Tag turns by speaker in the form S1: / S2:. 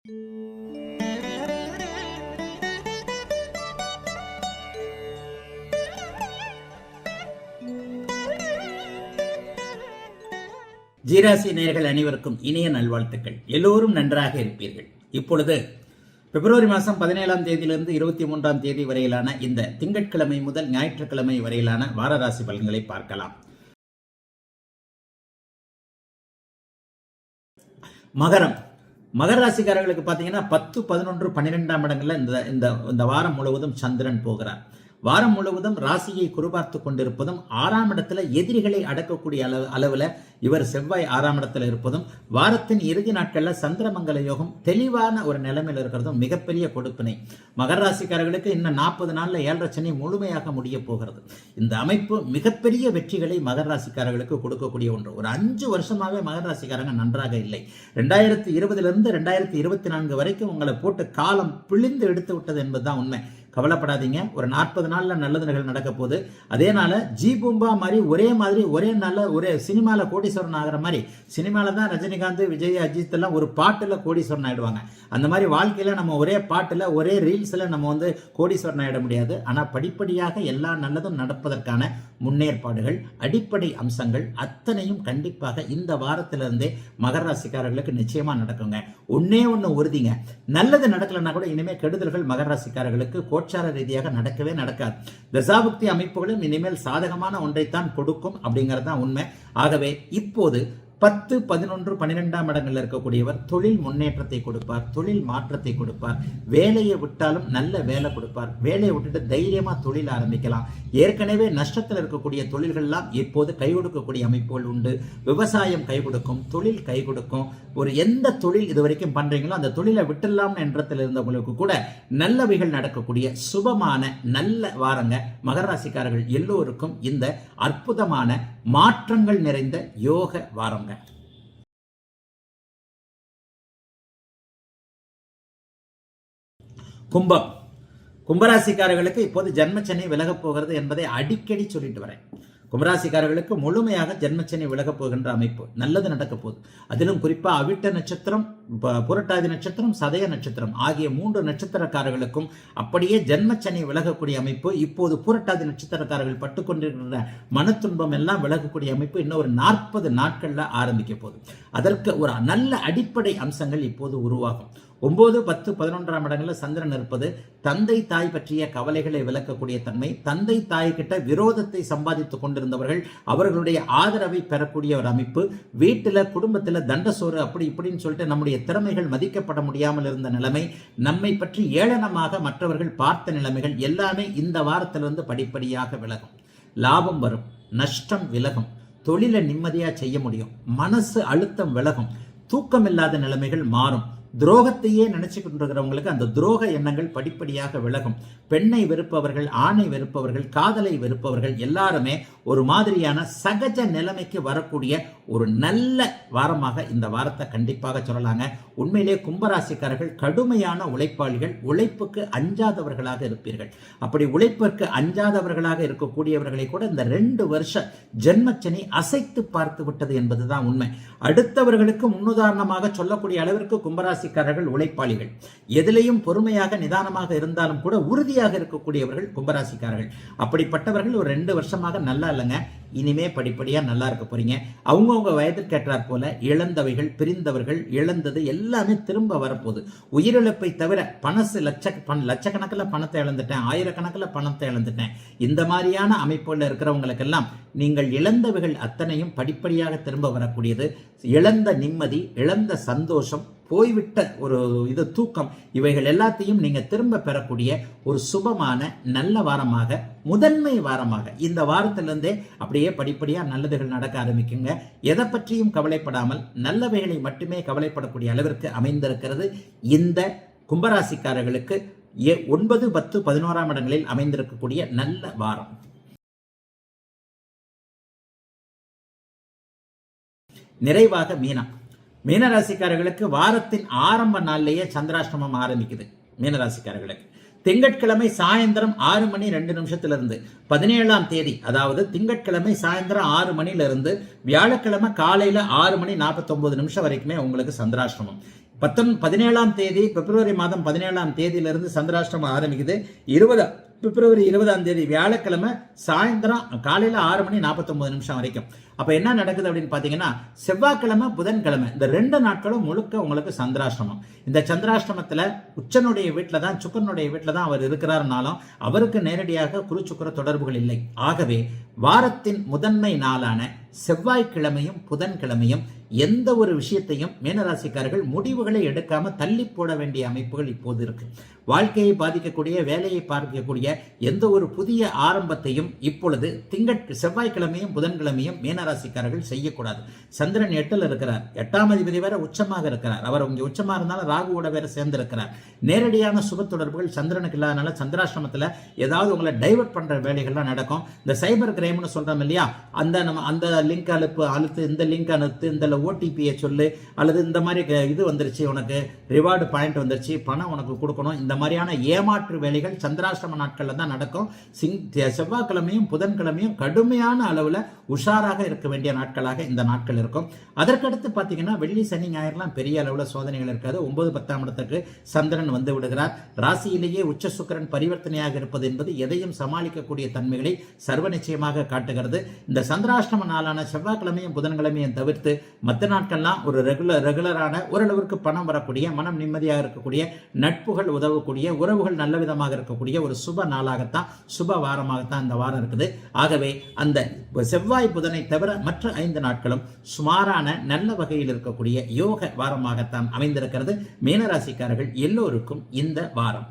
S1: ஜீராசி நேயர்கள் அனைவருக்கும் இனிய நல்வாழ்த்துக்கள். எல்லோரும் நன்றாக இருப்பீர்கள். இப்பொழுது பிப்ரவரி மாதம் 17ஆம் தேதியிலிருந்து 23ஆம் தேதி வரையிலான இந்த திங்கட்கிழமை முதல் ஞாயிற்றுக்கிழமை வரையிலான வார ராசி பலன்களை பார்க்கலாம். மகர ராசிக்காரர்களுக்கு பார்த்தீங்கன்னா 10, 11, 12ஆம் இடங்கள்ல இந்த வாரம் முழுவதும் சந்திரன் போகிறார். வாரம் முழுவதும் ராசியை குறிபார்த்து கொண்டிருப்பதும் 6ஆம் இடத்துல எதிரிகளை அடக்கக்கூடிய அளவுல இவர் செவ்வாய் 6ஆம் இடத்துல இருப்பதும் வாரத்தின் இறுதி நாட்கள்ல சந்திரமங்கல யோகம் தெளிவான ஒரு நிலைமையில் இருக்கிறதும் மிகப்பெரிய கொடுப்பினை. மகர ராசிக்காரர்களுக்கு இன்னும் 40 நாள்ல 7.5 சனி முழுமையாக முடிய போகிறது. இந்த அமைப்பு மிகப்பெரிய வெற்றிகளை மகர ராசிக்காரர்களுக்கு கொடுக்கக்கூடிய ஒன்று. ஒரு 5 வருஷமாவே மகர ராசிக்காரங்க நன்றாக இல்லை. 2020 2024 வரைக்கும் உங்களை போட்டு காலம் பிழிந்து எடுத்து விட்டது என்பதுதான் உண்மை. கவலைப்படாதீங்க. ஒரு 40 நாள்ல நல்லது நடக்க போகுது. அதே நாள ஜி பூம்பா மாதிரி ஒரே நாள்ல ஒரே சினிமால கோடீஸ்வரன் ஆகிற மாதிரி, சினிமால தான் ரஜினிகாந்த், விஜய், அஜித் எல்லாம் ஒரு பாட்டுல கோடீஸ்வரன் ஆயிடுவாங்க. அந்த மாதிரி வாழ்க்கையில நம்ம ஒரே பாட்டுல ஒரே ரீல்ஸ்ல நம்ம கோடீஸ்வரன் ஆயிட முடியாது. ஆனா படிப்படியாக எல்லா நல்லதும் நடப்பதற்கான முன்னேற்பாடுகள், அடிப்படை அம்சங்கள் அத்தனையும் கண்டிப்பாக இந்த வாரத்திலிருந்தே மகர ராசிக்காரர்களுக்கு நிச்சயமா நடக்குங்க. ஒன்னே உறுதிங்க, நல்லது நடக்கலன்னா கூட இனிமே கெடுதல்கள் மகர ராசிக்காரர்களுக்கு கோச்சார ரீதியாக நடக்கவே நடக்காது. தசாபுக்தி அமைப்புகளும் இனிமேல் சாதகமான ஒன்றைத்தான் கொடுக்கும் அப்படிங்கிறது தான் உண்மை. ஆகவே இப்போது 10, 11, 12ஆம் இடங்கள்ல இருக்கக்கூடியவர் தொழில் முன்னேற்றத்தை கொடுப்பார், தொழில் மாற்றத்தை கொடுப்பார். வேலையை விட்டாலும் நல்ல வேலை கொடுப்பார். வேலையை விட்டுட்டு தைரியமா தொழில் ஆரம்பிக்கலாம். ஏற்கனவே நஷ்டத்தில் இருக்கக்கூடிய தொழில்கள்லாம் இப்போது கை கொடுக்கக்கூடிய அமைப்புகள் உண்டு. விவசாயம் கை கொடுக்கும், தொழில் கை கொடுக்கும். ஒரு எந்த தொழில் இதுவரைக்கும் பண்றீங்களோ அந்த தொழிலை விட்டுலாம் என்றத்தில் இருந்தவங்களுக்கு கூட நல்லவைகள் நடக்கக்கூடிய சுபமான நல்ல வாரங்க. மகர ராசிக்காரர்கள் எல்லோருக்கும் இந்த அற்புதமான மாற்றங்கள் நிறைந்த யோக வாரம். கும்பராசிக்காரர்களுக்கு இப்போது ஜென்மச்சனி விலகப் போகிறது என்பதை அடிக்கடி சொல்லிட்டு வரேன். கும்பராசிக்காரர்களுக்கு முழுமையாக ஜென்மச்சனி விலகப் போகின்ற அமைப்பு, நல்லது நடக்க போகுது. அதிலும் குறிப்பா அவிட்ட நட்சத்திரம், புரட்டாதி நட்சத்திரம், சதய நட்சத்திரம் ஆகிய 3 நட்சத்திரக்காரர்களுக்கும் அப்படியே ஜென்மச்சனி விலகக்கூடிய அமைப்பு. இப்போது புரட்டாதி நட்சத்திரக்காரர்கள் பட்டுக்கொண்டிருக்கிற மனத்துன்பம் எல்லாம் விலகக்கூடிய அமைப்பு இன்னும் ஒரு 40 நாட்கள்ல ஆரம்பிக்க போகுது. அதற்கு ஒரு நல்ல அடிப்படை அம்சங்கள் இப்போது உருவாகும். 9, 10, 11ஆம் இடங்கள்ல சந்திரன் இருப்பது தந்தை தாய் பற்றிய கவலைகளை விளக்கக்கூடிய தன்மை. தந்தை தாய் கிட்ட விரோதத்தை சம்பாதித்துக் கொண்டிருந்தவர்கள் அவர்களுடைய ஆதரவை பெறக்கூடிய ஒரு அமைப்பு. வீட்டுல குடும்பத்துல தண்டசோறு அப்படி இப்படின்னு சொல்லிட்டு நம்முடைய திறமைகள் மதிக்கப்பட முடியாமல் இருந்த நிலைமை, நம்மை பற்றி ஏளனமாக மற்றவர்கள் பார்த்த நிலைமைகள் எல்லாமே இந்த வாரத்திலிருந்து படிப்படியாக விலகும். லாபம் வரும், நஷ்டம் விலகும், தொழிலை நிம்மதியா செய்ய முடியும், மனசு அழுத்தம் விலகும், தூக்கம் இல்லாத நிலைமைகள் மாறும். துரோகத்தையே நினைச்சு கொண்டிருக்கிறவங்களுக்கு அந்த துரோக எண்ணங்கள் படிப்படியாக விலகும். பெண்ணை வெறுப்பவர்கள், ஆணை வெறுப்பவர்கள், காதலை வெறுப்பவர்கள் எல்லாருமே ஒரு மாதிரியான சகஜ நிலைமைக்கு வரக்கூடிய ஒரு நல்ல வாரமாக இந்த வாரத்தை கண்டிப்பாக சொல்லலாங்க. உண்மையிலே கும்பராசிக்காரர்கள் கடுமையான உழைப்பாளிகள், உழைப்புக்கு அஞ்சாதவர்களாக இருப்பீர்கள். அப்படி உழைப்புக்கு அஞ்சாதவர்களாக இருக்கக்கூடியவர்களை கூட இந்த 2 வருஷ ஜென்மச்சனி அசைத்து பார்த்து விட்டது என்பதுதான் உண்மை. அடுத்தவர்களுக்கு முன்னுதாரணமாக சொல்லக்கூடிய அளவிற்கு கும்பராசிக்காரர்கள் உழைப்பாளிகள். எதிலையும் பொறுமையாக நிதானமாக இருந்தாலும் கூட உறுதியாக இருக்கக்கூடியவர்கள் கும்பராசிக்காரர்கள். அப்படிப்பட்டவர்கள் ஒரு 2 வருஷமாக நல்லா இல்லைங்க. இனிமே படிப்படியா நல்லா இருக்க போறீங்க. அவங்கவுங்க வயதிற்கு ஏற்றாற் போல இழந்தவைகள், பிரிந்தவர்கள், இழந்தது எல்லாமே திரும்ப வரப்போகுது. உயிரிழப்பை தவிர லட்சக்கணக்கில் பணத்தை இழந்துட்டேன், ஆயிரக்கணக்கில் பணத்தை இழந்துட்டேன், இந்த மாதிரியான அமைப்புல இருக்கிறவங்களுக்கெல்லாம் நீங்கள் இழந்தவைகள் அத்தனையும் படிப்படியாக திரும்ப வரக்கூடியது. இழந்த நிம்மதி, இழந்த சந்தோஷம், போய்விட்ட ஒரு தூக்கம், இவைகள் எல்லாத்தையும் நீங்க திரும்ப பெறக்கூடிய ஒரு சுபமான நல்ல வாரமாக, முதன்மை வாரமாக இந்த வாரத்திலிருந்தே அப்படியே படிப்படியா நல்லதுகள் நடக்க ஆரம்பிக்குங்க. எதை பற்றியும் கவலைப்படாமல் நல்லவைகளை மட்டுமே கவலைப்படக்கூடிய அளவிற்கு அமைந்திருக்கிறது இந்த கும்பராசிக்காரர்களுக்கு 9, 10, 11ஆம் இடங்களில் அமைந்திருக்கக்கூடிய நல்ல வாரம். நிறைவாக மீனராசிக்காரர்களுக்கு வாரத்தின் ஆரம்ப நாளிலேயே சந்திராஷ்டமம் ஆரம்பிக்குது. மீனராசிக்காரர்களுக்கு திங்கட்கிழமை சாயந்தரம் 6 மணி 2 நிமிஷத்திலிருந்து 17ஆம் தேதி, அதாவது திங்கட்கிழமை சாயந்தரம் 6 மணிலிருந்து வியாழக்கிழமை காலையில 6 மணி 49 நிமிஷம் வரைக்குமே உங்களுக்கு சந்திராஷ்டமம். 17ஆம் தேதி பிப்ரவரி மாதம் 17ஆம் தேதியிலிருந்து சந்திராஷ்டமம் ஆரம்பிக்குது. பிப்ரவரி 20ஆம் தேதி வியாழக்கிழமை சாயந்தரம் காலையில 6:49 வரைக்கும். அப்ப என்ன நடக்குது அப்படின்னு பாத்தீங்கன்னா, செவ்வாய்க்கிழமை புதன்கிழமை இந்த 2 நாட்களும் முழுக்க உங்களுக்கு சந்திராஷ்டமம். இந்த சந்திராஷ்டமத்துல உச்சனுடைய வீட்டில தான், சுக்கரனுடைய வீட்டில தான் அவர் இருக்கிறார்னாலும் அவருக்கு நேரடியாக குரு சுக்கிர தொடர்புகள் இல்லை. ஆகவே வாரத்தின் முதன்மை நாளான செவ்வாய்க்கிழமையும் புதன்கிழமையும் எந்த ஒரு விஷயத்தையும் மீனராசிக்காரர்கள் முடிவுகளை எடுக்காம தள்ளி போட வேண்டிய அமைப்புகள் இப்போது இருக்கு. வாழ்க்கையை பாதிக்கக்கூடிய, வேலையை பார்க்கக்கூடிய எந்த ஒரு புதிய ஆரம்பத்தையும் இப்பொழுது செவ்வாய்க்கிழமையும் புதன்கிழமையும் மீனராசிக்காரர்கள் செய்யக்கூடாது. சந்திரன் 8ல் இருக்கிறார், 8ஆம் அதிபதி வேற உச்சமாக இருக்கிறார். அவர் இங்க உச்சமா இருந்தாலும் ராகுவோட வேற சேர்ந்து இருக்கிறார். நேரடியான சுப தொடர்புகள் சந்திரனுக்கு இல்லாதனால சந்திராஷ்டமத்துல ஏதாவது உங்களை டைவர்ட் பண்ற வேலைகள்லாம் நடக்கும். இந்த சைபர் கிரைம்னு சொல்றோம் இல்லையா, அந்த லிங்க் அழுத்து, இந்த லிங்க் அழுத்து, இந்த ஓடிபியை சொல்லு, அல்லது இந்த மாதிரி இது வந்துருச்சு, உனக்கு ரிவார்டு பாயிண்ட் வந்துருச்சு, பணம் உனக்கு கொடுக்கணும், இந்த மாதிரியான ஏமாற்று வேலைகள் சந்திராஷ்டம நாட்கள்ல தான் நடக்கும். செவ்வாய்க்கிழமையும் புதன்கிழமையும் கடுமையான அளவுல உஷாராக இருக்க வேண்டிய நாட்களாக இந்த நாட்கள் இருக்கும். அதற்கடுத்து பாத்தீங்கன்னா வெள்ளி சனி ஞாயிறுலாம் பெரிய அளவுல சோதனைகள் இருக்காது. 9, 10ஆம் இடத்துக்கு சந்திரன் வந்து விடுகிறார். ராசியிலேயே உச்ச சுக்கிரன் பரிவர்த்தனையாக இருப்பது என்பது எதையும் சமாளிக்கக்கூடிய தன்மைகளை சர்வ நிச்சயமாக காட்டுகிறது. இந்த சந்திராஷ்டம நாளான செவ்வாய்க்கிழமையும் புதன்கிழமையும் தவிர்த்து மற்ற நாட்கள்லாம் ஒரு ரெகுலரான, ஓரளவிற்கு பணம் வரக்கூடிய, மனம் நிம்மதியாக இருக்கக்கூடிய, நட்புகள் உதவக்கூடிய, உறவுகள் நல்ல விதமாக இருக்கக்கூடிய ஒரு சுப நாளாகத்தான், சுப வாரமாகத்தான் இந்த வாரம் இருக்குது. ஆகவே அந்த செவ்வாய் புதனை தவிர மற்ற 5 நாட்களும் சுமாரான நல்ல வகையில் இருக்கக்கூடிய யோக வாரமாகத்தான் அமைந்திருக்கிறது மீனராசிக்காரர்கள் எல்லோருக்கும் இந்த வாரம்.